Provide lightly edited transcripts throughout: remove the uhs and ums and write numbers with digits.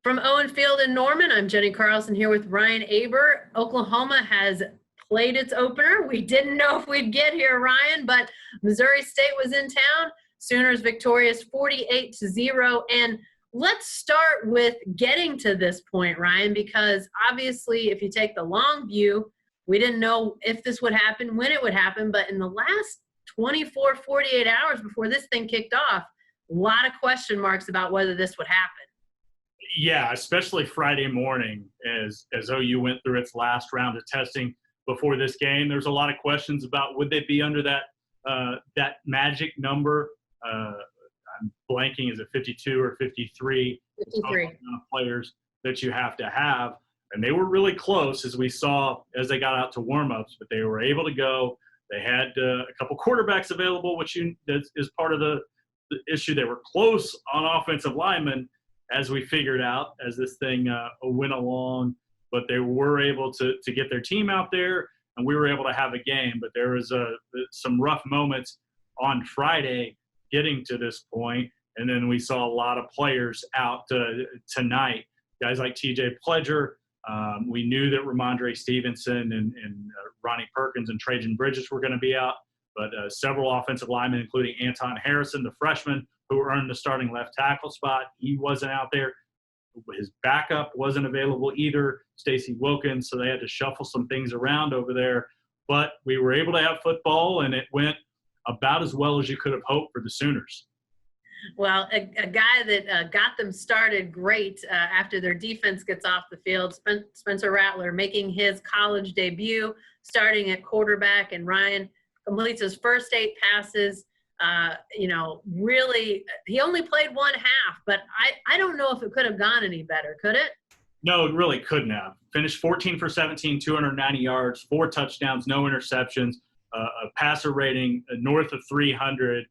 From Owen Field in Norman, I'm Jenny Carlson here with Ryan Aber. Oklahoma has played its opener. We didn't know if we'd get here, Ryan, but Missouri State was in town. Sooners victorious 48-0. And let's start with getting to this point, Ryan, because obviously if you take the long view, we didn't know if this would happen, when it would happen, but in the last 24, 48 hours before this thing kicked off, a lot of question marks about whether this would happen. Yeah, especially Friday morning as OU went through its last round of testing before this game. There's a lot of questions about would they be under that magic number. I'm blanking, is it 52 or 53? 53. Players that you have to have. And they were really close, as we saw as they got out to warm-ups, but they were able to go. They had a couple quarterbacks available, which is part of the issue. They were close on offensive linemen, as we figured out as this thing went along, but they were able to get their team out there, and we were able to have a game. But there was some rough moments on Friday getting to this point, and then we saw a lot of players out tonight. Guys like T.J. Pledger. We knew that Ramondre Stevenson and Ronnie Perkins and Trajan Bridges were going to be out, but several offensive linemen, including Anton Harrison, the freshman, who earned the starting left tackle spot. He wasn't out there. His backup wasn't available either, Stacey Wilkins, so they had to shuffle some things around over there. But we were able to have football, and it went about as well as you could have hoped for the Sooners. Well, a guy that got them started great after their defense gets off the field, Spencer Rattler, making his college debut, starting at quarterback, and Ryan completes his first 8 passes. Really, he only played one half, but I don't know if it could have gone any better, could it? No, it really couldn't have. Finished 14 for 17, 290 yards, 4 touchdowns, no interceptions, a passer rating north of 300,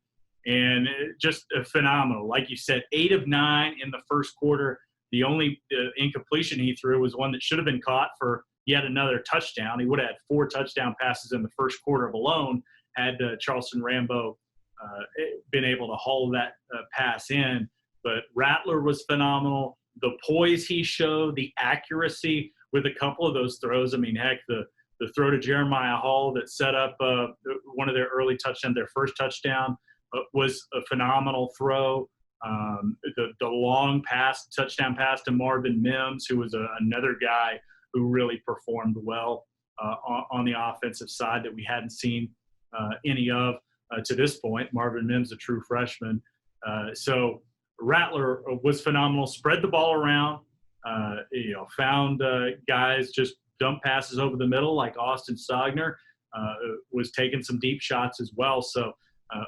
and just phenomenal. Like you said, 8 of 9 in the first quarter. The only incompletion he threw was one that should have been caught for yet another touchdown. He would have had 4 touchdown passes in the first quarter alone had Charleston Rambo been able to haul that pass in. But Rattler was phenomenal. The poise he showed, the accuracy with a couple of those throws. I mean, heck, the throw to Jeremiah Hall that set up one of their early touchdowns, their first touchdown, was a phenomenal throw. The long touchdown pass to Marvin Mims, who was another guy who really performed well on the offensive side that we hadn't seen any of. To this point, Marvin Mims, a true freshman. So Rattler was phenomenal, spread the ball around, found guys just dump passes over the middle like Austin Stogner, was taking some deep shots as well. So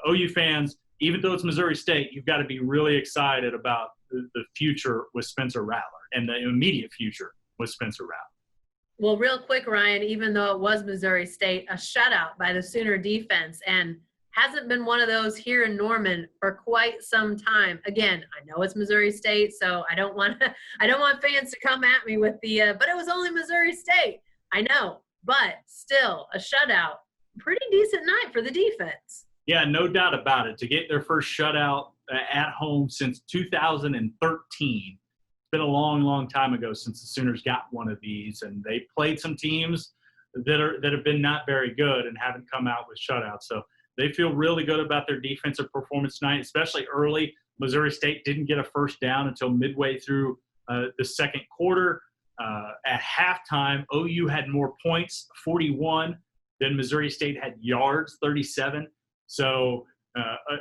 OU fans, even though it's Missouri State, you've got to be really excited about the future with Spencer Rattler and the immediate future with Spencer Rattler. Well, real quick, Ryan, even though it was Missouri State, a shutout by the Sooner defense, and hasn't been one of those here in Norman for quite some time. Again, I know it's Missouri State, so I don't want fans to come at me with but it was only Missouri State. I know, but still a shutout. Pretty decent night for the defense. Yeah, no doubt about it. To get their first shutout at home since 2013. It's been a long, long time ago since the Sooners got one of these, and they played some teams that have been not very good and haven't come out with shutouts. So they feel really good about their defensive performance tonight, especially early. Missouri State didn't get a first down until midway through the second quarter. At halftime, OU had more points, 41, than Missouri State had yards, 37. So,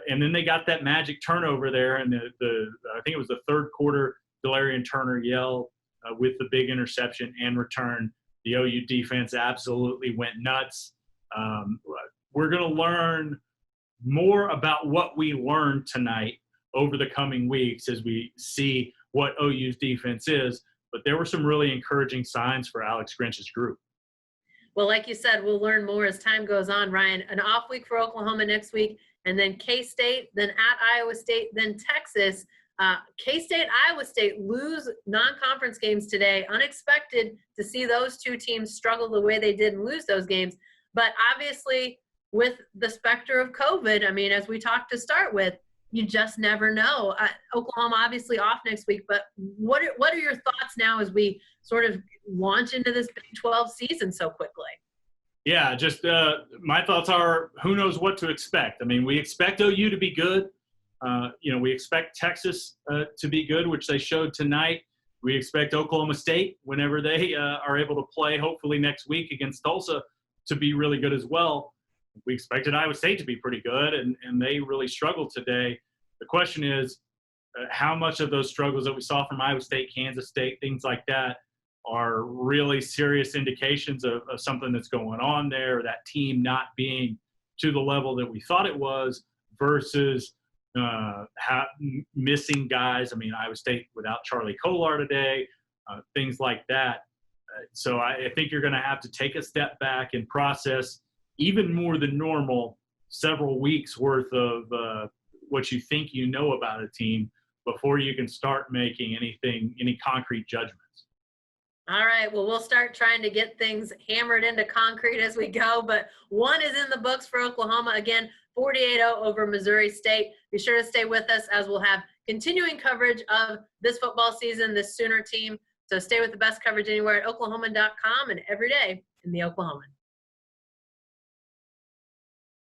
and then they got that magic turnover there, and I think it was the third quarter, Delarian Turner yelled with the big interception and return. The OU defense absolutely went nuts. We're going to learn more about what we learned tonight over the coming weeks as we see what OU's defense is. But there were some really encouraging signs for Alex Grinch's group. Well, like you said, we'll learn more as time goes on, Ryan. An off week for Oklahoma next week, and then K-State, then at Iowa State, then Texas. K-State, Iowa State lose non-conference games today. Unexpected to see those two teams struggle the way they did and lose those games. But obviously, with the specter of COVID, I mean, as we talked to start with, you just never know. Oklahoma obviously off next week, but what are your thoughts now as we sort of launch into this Big 12 season so quickly? Yeah, just my thoughts are, who knows what to expect. I mean, we expect OU to be good. We expect Texas to be good, which they showed tonight. We expect Oklahoma State, whenever they are able to play, hopefully next week against Tulsa, to be really good as well. We expected Iowa State to be pretty good, and they really struggled today. The question is, how much of those struggles that we saw from Iowa State, Kansas State, things like that, are really serious indications of something that's going on there, or that team not being to the level that we thought it was, versus missing guys. I mean, Iowa State without Charlie Kolar today, things like that. So I think you're going to have to take a step back and process even more than normal several weeks worth of what you think you know about a team before you can start making any concrete judgments. All right. Well, we'll start trying to get things hammered into concrete as we go, but one is in the books for Oklahoma. Again, 48-0 over Missouri State. Be sure to stay with us as we'll have continuing coverage of this football season, this Sooner team. So stay with the best coverage anywhere at oklahoman.com and every day in the Oklahoman.